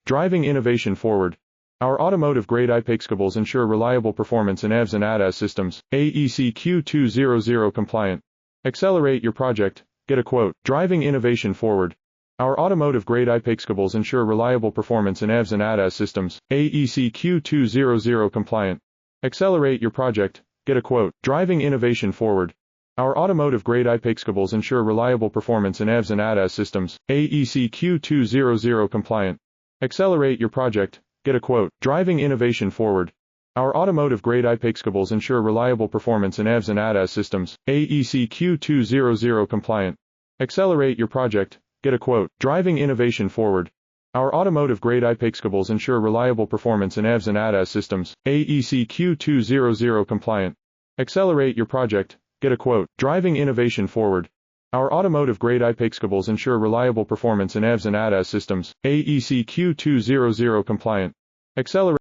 Driving innovation forward. Our automotive-grade IPACE cables ensure reliable performance in EVs and ADAS systems. AEC Q200 compliant. Accelerate your project. Get a quote. Driving innovation forward. Our automotive-grade IPACE cables ensure reliable performance in EVs and ADAS systems. AEC Q200 compliant. Accelerate your project. Get a quote. Driving innovation forward. Our automotive-grade IPACE cables ensure reliable performance in EVs and ADAS systems. AEC Q200 compliant. Accelerate your project. Get a quote. Driving innovation forward. Our automotive-grade IPACE cables ensure reliable performance in EVs and ADAS systems. AEC Q200 compliant. Accelerate your project. Get a quote. Driving innovation forward. Our automotive-grade IPACE cables ensure reliable performance in EVs and ADAS systems. AEC Q200 compliant. Accelerate your project. Get a quote. Driving innovation forward. Our automotive-grade IPACE cables ensure reliable performance in EVs and ADAS systems. AEC Q200 compliant. Accelerate